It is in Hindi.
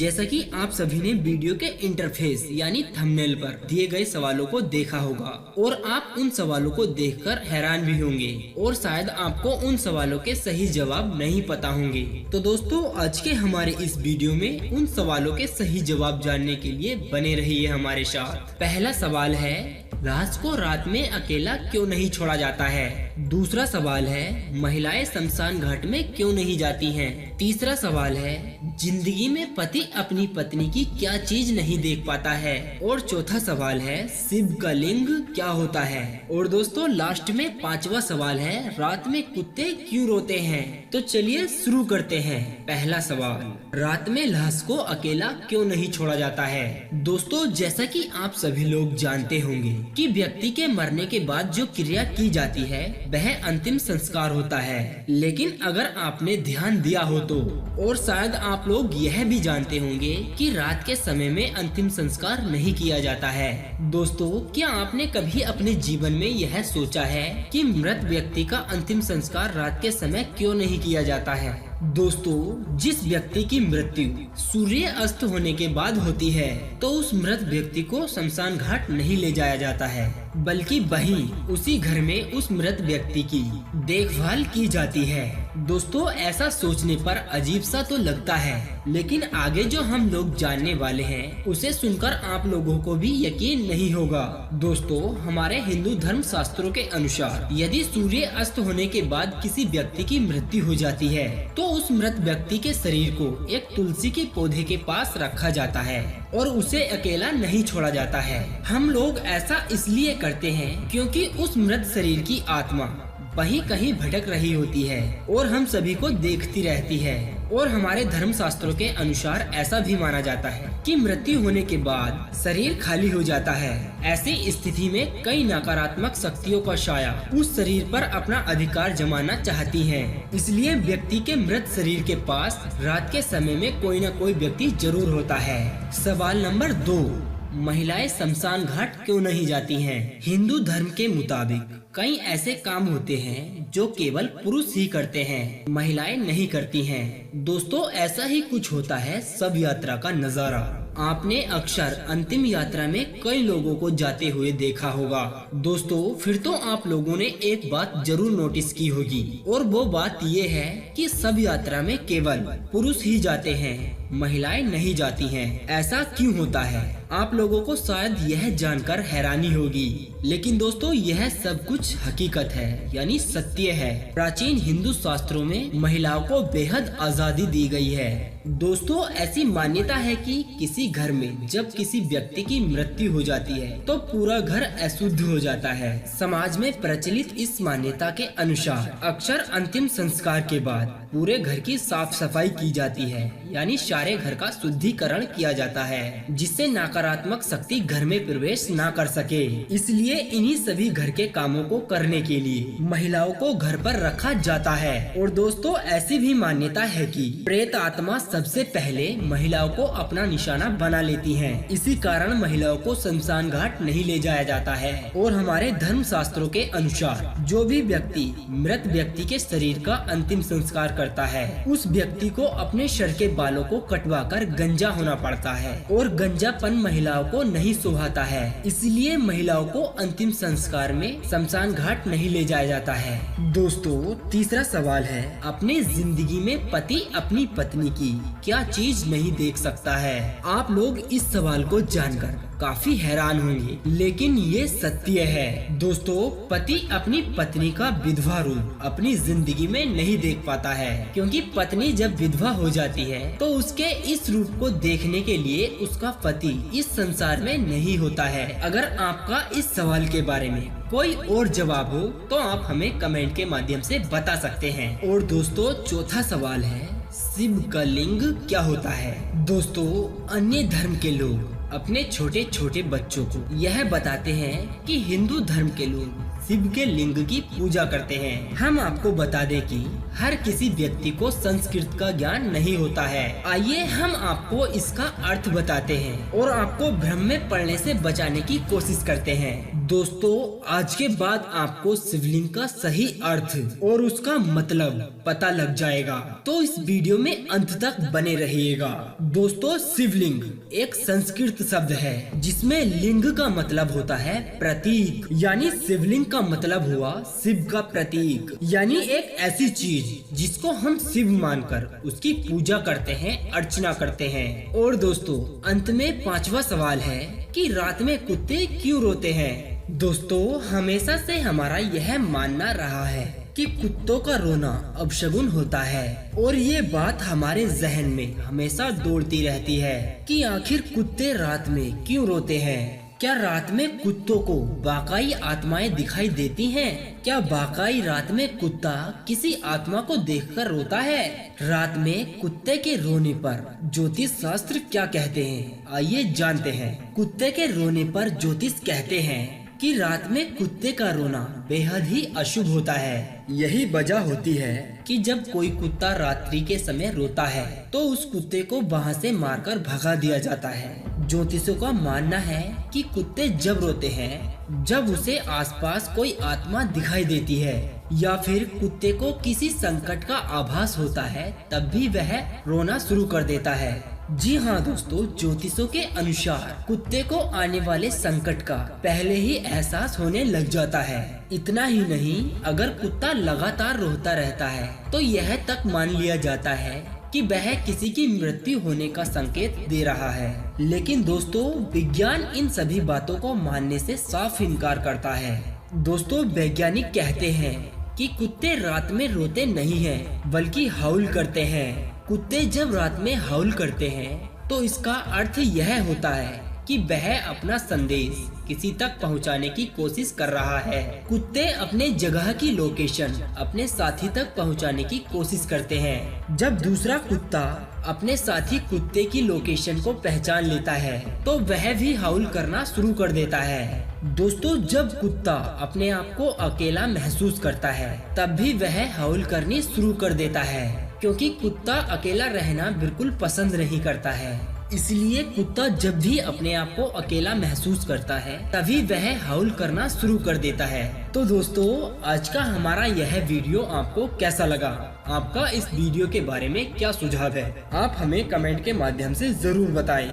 जैसा कि आप सभी ने वीडियो के इंटरफेस यानी थंबनेल पर दिए गए सवालों को देखा होगा और आप उन सवालों को देखकर हैरान भी होंगे और शायद आपको उन सवालों के सही जवाब नहीं पता होंगे। तो दोस्तों आज के हमारे इस वीडियो में उन सवालों के सही जवाब जानने के लिए बने रहिए हमारे साथ। पहला सवाल है, लाश को रात में अकेला क्यों नहीं छोड़ा जाता है? दूसरा सवाल है, महिलाएं शमशान घाट में क्यों नहीं जाती हैं? तीसरा सवाल है, जिंदगी में पति अपनी पत्नी की क्या चीज नहीं देख पाता है? और चौथा सवाल है, शिव का लिंग क्या होता है? और दोस्तों लास्ट में पांचवा सवाल है, रात में कुत्ते क्यों रोते हैं? तो चलिए शुरू करते हैं। पहला सवाल, रात में लाश को अकेला क्यों नहीं छोड़ा जाता है? दोस्तों जैसा कि आप सभी लोग जानते होंगे कि व्यक्ति के मरने के बाद जो क्रिया की जाती है वह अंतिम संस्कार होता है, लेकिन अगर आपने ध्यान दिया हो तो, और शायद आप लोग यह भी जानते होंगे कि रात के समय में अंतिम संस्कार नहीं किया जाता है। दोस्तों क्या आपने कभी अपने जीवन में यह सोचा है कि मृत व्यक्ति का अंतिम संस्कार रात के समय क्यों नहीं किया जाता है? दोस्तों जिस व्यक्ति की मृत्यु सूर्य अस्त होने के बाद होती है तो उस मृत व्यक्ति को शमशान घाट नहीं ले जाया जाता है, बल्कि वहीं उसी घर में उस मृत व्यक्ति की देखभाल की जाती है। दोस्तों ऐसा सोचने पर अजीब सा तो लगता है, लेकिन आगे जो हम लोग जानने वाले हैं उसे सुनकर आप लोगों को भी यकीन नहीं होगा। दोस्तों हमारे हिंदू धर्म शास्त्रों के अनुसार यदि सूर्य अस्त होने के बाद किसी व्यक्ति की मृत्यु हो जाती है तो उस मृत व्यक्ति के शरीर को एक तुलसी के पौधे के पास रखा जाता है और उसे अकेला नहीं छोड़ा जाता है। हम लोग ऐसा इसलिए करते हैं क्योंकि उस मृत शरीर की आत्मा वहीं कहीं भटक रही होती है और हम सभी को देखती रहती है। और हमारे धर्म शास्त्रों के अनुसार ऐसा भी माना जाता है कि मृत्यु होने के बाद शरीर खाली हो जाता है। ऐसी स्थिति में कई नकारात्मक शक्तियों का साया उस शरीर पर अपना अधिकार जमाना चाहती है, इसलिए व्यक्ति के मृत शरीर के पास रात के समय में कोई न कोई व्यक्ति जरूर होता है। सवाल नंबर 2, महिलाएं शमशान घाट क्यों नहीं जाती हैं? हिंदू धर्म के मुताबिक कई ऐसे काम होते हैं जो केवल पुरुष ही करते हैं, महिलाएं नहीं करती हैं। दोस्तों ऐसा ही कुछ होता है शव यात्रा का नजारा। आपने अक्सर अंतिम यात्रा में कई लोगों को जाते हुए देखा होगा। दोस्तों फिर तो आप लोगों ने एक बात जरूर नोटिस की होगी, और वो बात ये है कि शव यात्रा में केवल पुरुष ही जाते हैं, महिलाएं नहीं जाती हैं। ऐसा क्यों होता है? आप लोगों को शायद यह जानकर हैरानी होगी, लेकिन दोस्तों यह सब कुछ हकीकत है, यानी सत्य है। प्राचीन हिंदू शास्त्रों में महिलाओं को बेहद आजादी दी गई है। दोस्तों ऐसी मान्यता है कि किसी घर में जब किसी व्यक्ति की मृत्यु हो जाती है तो पूरा घर अशुद्ध हो जाता है। समाज में प्रचलित इस मान्यता के अनुसार अक्सर अंतिम संस्कार के बाद पूरे घर की साफ सफाई की जाती है, यानी सारे घर का शुद्धिकरण किया जाता है, जिससे नकारात्मक शक्ति घर में प्रवेश न कर सके। इसलिए इन्हीं सभी घर के कामों को करने के लिए महिलाओं को घर पर रखा जाता है। और दोस्तों ऐसी भी मान्यता है कि प्रेत आत्मा सबसे पहले महिलाओं को अपना निशाना बना लेती हैं। इसी कारण महिलाओं को शमशान घाट नहीं ले जाया जाता है। और हमारे धर्म शास्त्रों के अनुसार जो भी व्यक्ति मृत व्यक्ति के शरीर का अंतिम संस्कार करता है उस व्यक्ति को अपने सर के बालों को कटवाकर गंजा होना पड़ता है, और गंजापन महिलाओं को नहीं सुहाता है, इसलिए महिलाओं को अंतिम संस्कार में शमशान घाट नहीं ले जाया जाता है। दोस्तों तीसरा सवाल है, अपने जिंदगी में पति अपनी पत्नी की क्या चीज नहीं देख सकता है? आप लोग इस सवाल को जानकर काफी हैरान होंगे, लेकिन ये सत्य है। दोस्तों पति अपनी पत्नी का विधवा रूप अपनी जिंदगी में नहीं देख पाता है, क्योंकि पत्नी जब विधवा हो जाती है तो उसके इस रूप को देखने के लिए उसका पति इस संसार में नहीं होता है। अगर आपका इस सवाल के बारे में कोई और जवाब हो तो आप हमें कमेंट के माध्यम से बता सकते हैं। और दोस्तों चौथा सवाल है, शिव का लिंग क्या होता है? दोस्तों अन्य धर्म के लोग अपने छोटे छोटे बच्चों को यह बताते हैं कि हिंदू धर्म के लोग शिव के लिंग की पूजा करते हैं। हम आपको बता दें कि हर किसी व्यक्ति को संस्कृत का ज्ञान नहीं होता है। आइए हम आपको इसका अर्थ बताते हैं और आपको भ्रम में पड़ने से बचाने की कोशिश करते हैं। दोस्तों, आज के बाद आपको शिवलिंग का सही अर्थ और उसका मतलब पता लग जाएगा, तो इस वीडियो में अंत तक बने रहिएगा। दोस्तों, शिवलिंग एक संस्कृत शब्द है जिसमें लिंग का मतलब होता है प्रतीक, यानी शिवलिंग का मतलब हुआ शिव का प्रतीक, यानी एक ऐसी चीज जिसको हम शिव मानकर उसकी पूजा करते हैं, अर्चना करते हैं। और दोस्तों, अंत में 5वां सवाल है कि रात में कुत्ते क्यों रोते हैं। दोस्तों, हमेशा से हमारा यह मानना रहा है कि कुत्तों का रोना अपशगुन होता है और ये बात हमारे जहन में हमेशा दौड़ती रहती है कि आखिर कुत्ते रात में क्यों रोते हैं। क्या रात में कुत्तों को वाकई आत्माएं दिखाई देती हैं? क्या वाकई रात में कुत्ता किसी आत्मा को देखकर रोता है? रात में कुत्ते के रोने पर ज्योतिष शास्त्र क्या कहते हैं, आइए जानते हैं। कुत्ते के रोने पर ज्योतिष कहते हैं कि रात में कुत्ते का रोना बेहद ही अशुभ होता है। यही वजह होती है कि जब कोई कुत्ता रात्रि के समय रोता है तो उस कुत्ते को वहां से मारकर भगा दिया जाता है। ज्योतिषों का मानना है कि कुत्ते जब रोते हैं जब उसे आसपास कोई आत्मा दिखाई देती है या फिर कुत्ते को किसी संकट का आभास होता है, तब भी वह रोना शुरू कर देता है। जी हाँ दोस्तों, ज्योतिषों के अनुसार कुत्ते को आने वाले संकट का पहले ही एहसास होने लग जाता है। इतना ही नहीं, अगर कुत्ता लगातार रोता रहता है तो यह तक मान लिया जाता है कि वह किसी की मृत्यु होने का संकेत दे रहा है। लेकिन दोस्तों, विज्ञान इन सभी बातों को मानने से साफ इनकार करता है। दोस्तों, वैज्ञानिक कहते हैं कि कुत्ते रात में रोते नहीं हैं, बल्कि हाउल करते हैं। कुत्ते जब रात में हाउल करते हैं तो इसका अर्थ यह होता है कि वह अपना संदेश किसी तक पहुंचाने की कोशिश कर रहा है। कुत्ते अपने जगह की लोकेशन अपने साथी तक पहुंचाने की कोशिश करते हैं। जब दूसरा कुत्ता अपने साथी कुत्ते की लोकेशन को पहचान लेता है तो वह भी हाउल करना शुरू कर देता है। दोस्तों, जब कुत्ता अपने आप को अकेला महसूस करता है तब भी वह हाउल करनी शुरू कर देता है, क्योंकि कुत्ता अकेला रहना बिल्कुल पसंद नहीं करता है। इसलिए कुत्ता जब भी अपने आप को अकेला महसूस करता है तभी वह हाउल करना शुरू कर देता है। तो दोस्तों, आज का हमारा यह वीडियो आपको कैसा लगा? आपका इस वीडियो के बारे में क्या सुझाव है? आप हमें कमेंट के माध्यम से जरूर बताएं।